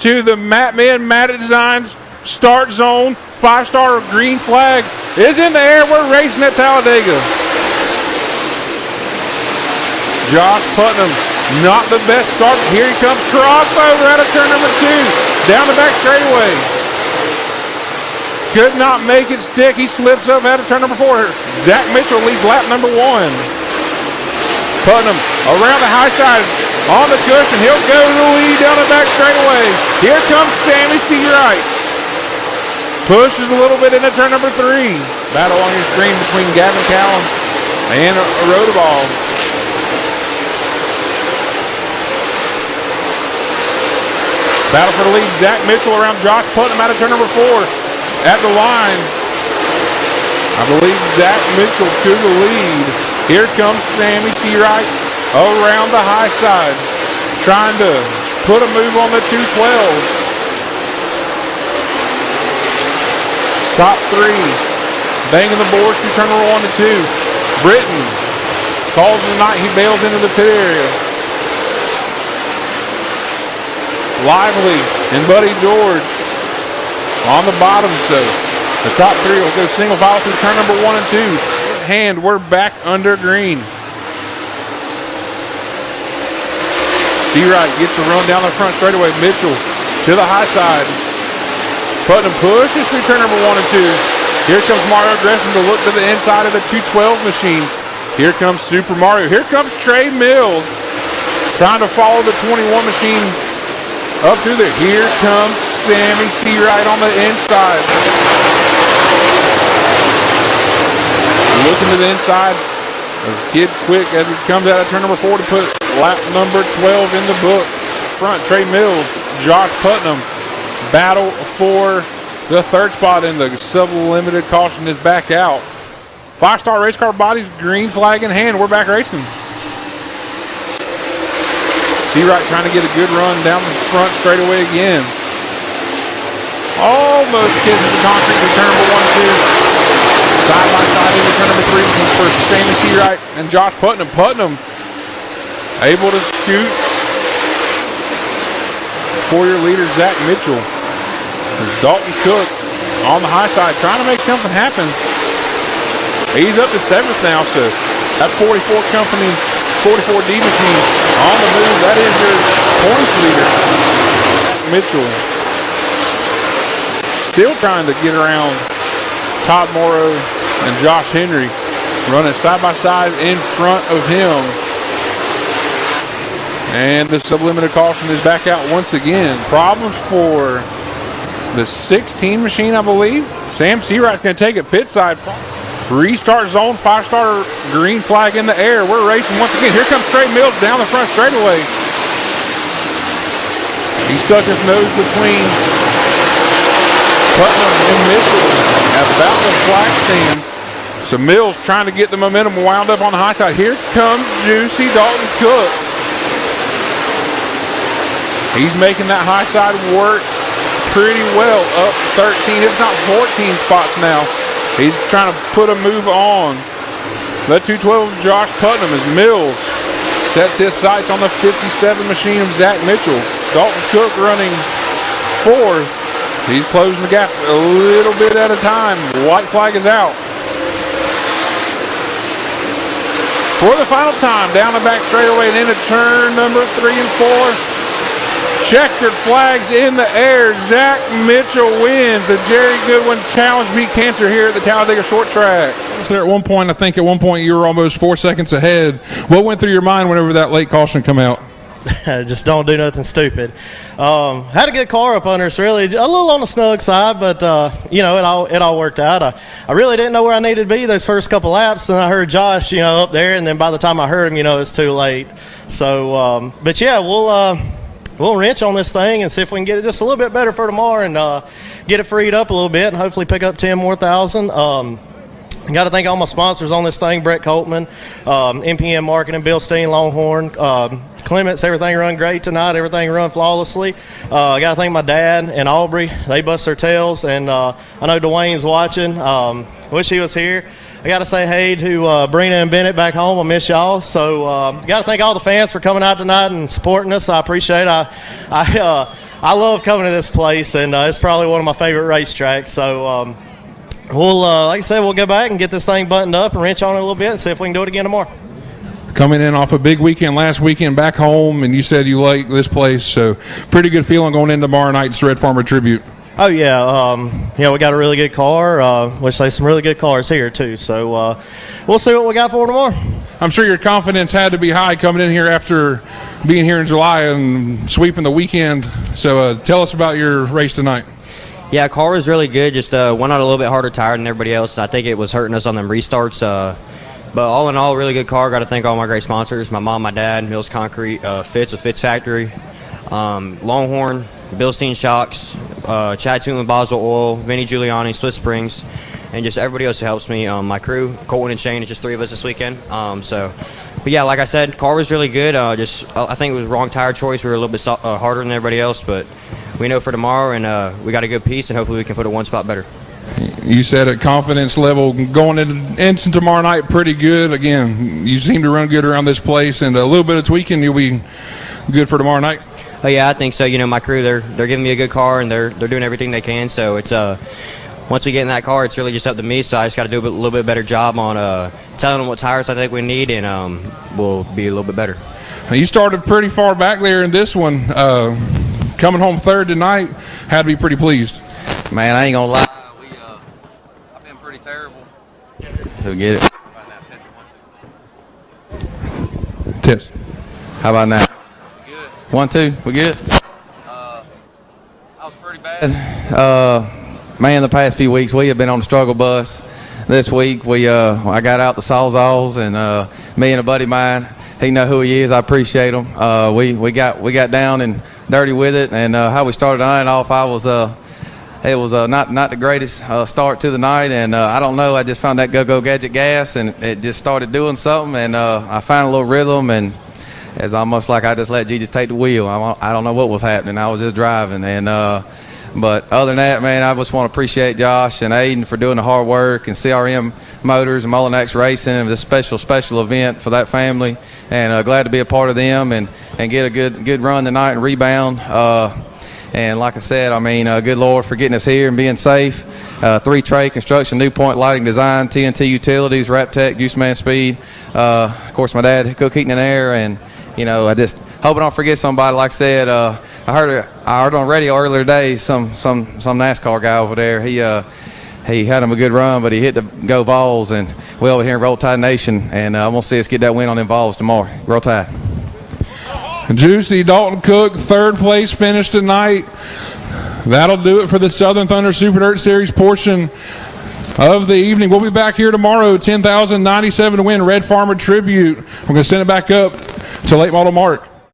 to the Matted Designs start zone. 5-star green flag is in the air. We're racing at Talladega. Josh Putnam, not the best start. Here he comes, crossover out of turn number 2. Down the back straightaway. Could not make it stick. He slips up out of turn number 4. Zack Mitchell leads lap number 1. Putnam around the high side on the cushion. He'll go to the lead down the back straightaway. Here comes Seawright. Pushes a little bit into turn number 3. Battle on your screen between Gavin Callum and Rodaball. Battle for the lead. Zack Mitchell around Josh Putnam out of turn number 4. At the line, I believe Zack Mitchell to the lead. Here comes Seawright around the high side, trying to put a move on the 212. Top 3, banging the boards through turn number 1 to 2. Britton calls the night. He bails into the pit area. Lively and Buddy George on the bottom, so the top 3 will go single file through turn number 1 and 2. And we're back under green. Seawright gets the run down the front straightaway. Mitchell to the high side. Putnam pushes through turn number 1 and 2. Here comes Mario Gresham to look to the inside of the 212 machine. Here comes Super Mario. Here comes Trey Mills trying to follow the 21 machine up through there. Here comes Seawright on the inside. Looking to the inside of Kid Quick as he comes out of turn number 4 to put lap number 12 in the book. Front, Trey Mills, Josh Putnam. Battle for the 3rd spot, and the sub-limited caution is back out. 5-star race car bodies, green flag in hand. We're back racing. Seawright trying to get a good run down the front straightaway again. Almost kisses the concrete to turn number 1 and 2. Side by side into turn number 3 for Seawright and Josh Putnam. Putnam able to scoot for your leader, Zack Mitchell. There's Dalton Cook on the high side trying to make something happen. He's up to 7th now, so that 44 company, 44D machine on the move. That is your points leader, Zack Mitchell. Still trying to get around Todd Morrow and Josh Henry, running side by side in front of him. And the sublimited caution is back out once again. Problems for the 16 machine, I believe. Sam Seawright's going to take it pit side. Restart zone, 5-star green flag in the air. We're racing once again. Here comes Trey Mills down the front straightaway. He stuck his nose between Putnam and Mitchell about the flag stand. So Mills trying to get the momentum wound up on the high side. Here comes Juicy Dalton Cook. He's making that high side work pretty well, up 13, if not 14 spots now. He's trying to put a move on. The 212 Josh Putnam as Mills sets his sights on the 57 machine of Zack Mitchell. Dalton Cook running 4th. He's closing the gap a little bit at a time. White flag is out. For the final time, down the back straightaway and into turn number 3 and 4. Checkered flags in the air. Zack Mitchell wins the Jerry Goodwin Challenge Beat Cancer here at the Talladega Short Track. There at one point, I think at one point you were almost 4 seconds ahead. What went through your mind whenever that late caution come out? Just don't do nothing stupid. Had a good car up under us, really. A little on the snug side, but, it all worked out. I really didn't know where I needed to be those first couple laps, and I heard Josh, up there, and then by the time I heard him, it's too late. So, but yeah, we'll wrench on this thing and see if we can get it just a little bit better for tomorrow and get it freed up a little bit and hopefully pick up 10 more thousand. Got to thank all my sponsors on this thing: Brett Coltman, NPM Marketing, Bill Steen, Longhorn, Clements. Everything run great tonight. Everything run flawlessly. I got to thank my dad and Aubrey. They bust their tails, and I know Dwayne's watching. Wish he was here. I got to say hey to Brina and Bennett back home. I miss y'all. So got to thank all the fans for coming out tonight and supporting us. I appreciate it. I love coming to this place, and it's probably one of my favorite racetracks. So we'll, like I said, we'll go back and get this thing buttoned up and wrench on it a little bit and see if we can do it again tomorrow. Coming in off a big weekend last weekend back home, and you said you like this place, so pretty good feeling going in tomorrow night's Red Farmer Tribute. Oh, yeah. We got a really good car, which there's some really good cars here, too. So we'll see what we got for tomorrow. I'm sure your confidence had to be high coming in here after being here in July and sweeping the weekend. So tell us about your race tonight. Yeah, car was really good. Just went on a little bit harder tire than everybody else. I think it was hurting us on them restarts. But all in all, really good car. Got to thank all my great sponsors, my mom, my dad, Mills Concrete, Fitz with Fitz Factory, Longhorn, Bilstein Shocks, Chad Toon Boswell Oil, Vinny Giuliani, Swiss Springs, and just everybody else who helps me. My crew, Colton and Shane, it's just 3 of us this weekend. But yeah, like I said, car was really good. I think it was wrong tire choice. We were a little bit harder than everybody else, but we know for tomorrow, and we got a good piece, and hopefully we can put it one spot better. You said at confidence level going into tomorrow night pretty good. Again, you seem to run good around this place, and a little bit of tweaking, you'll be good for tomorrow night. Oh yeah, I think so. My crew, they're giving me a good car, and they're doing everything they can. So it's once we get in that car, it's really just up to me. So I just got to do a little bit better job on telling them what tires I think we need, and we'll be a little bit better. You started pretty far back there in this one. Coming home third tonight, had to be pretty pleased. Man, I ain't gonna lie. I've been pretty terrible. So get it. Test. How about now? Good. 1, 2. We good? I was pretty bad. Man, the past few weeks we have been on the struggle bus. This week I got out the Sawzalls, and me and a buddy of mine, he know who he is. I appreciate him. We got down and dirty with it, and how we started ironing off, it was not the greatest start to the night, and I don't know, I just found that go gadget gas, and it just started doing something, and I found a little rhythm, and it's almost like I just let Jesus take the wheel. I don't know what was happening. I was just driving, and but other than that, man, I just want to appreciate Josh and Aiden for doing the hard work, and CRM Motors and Mullinax Racing, and this special event for that family, and glad to be a part of them and get a good run tonight and rebound. And like I said, good Lord for getting us here and being safe. 3 Trey Construction, New Point Lighting Design, TNT Utilities, Rap Tech, Juice Man Speed. Of course, my dad, Cook Heating and Air, and I just hope I don't forget somebody. Like I said, I heard on radio earlier today some NASCAR guy over there. He had him a good run, but he hit the go Vols, and we over here in Roll Tide Nation, and I'm gonna see us get that win on them Vols tomorrow. Roll Tide. Juicy Dalton Cook, third place finish tonight. That'll do it for the Southern Thunder Super Dirt Series portion of the evening. We'll be back here tomorrow, 10,097 to win Red Farmer Tribute. We're going to send it back up to late model Mark.